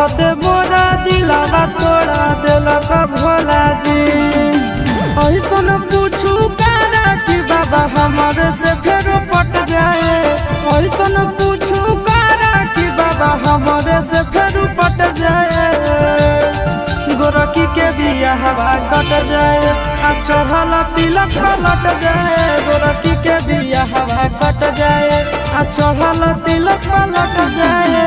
कहते मोरा दिलवा तोड़ा दिलक भोला जी। ऐसन पूछू कारा कि बाबा हमारे से फिर पट जाए, ऐसन पूछू कारा कि बाबा हमारे से फिर पट जाए। गोरखी के बियाहवा कट जाए आ चढ़ल तिलक पलट जाए, गोरखी के बियाहवा कट जाए आ चढ़ल तिलक पलट जाए।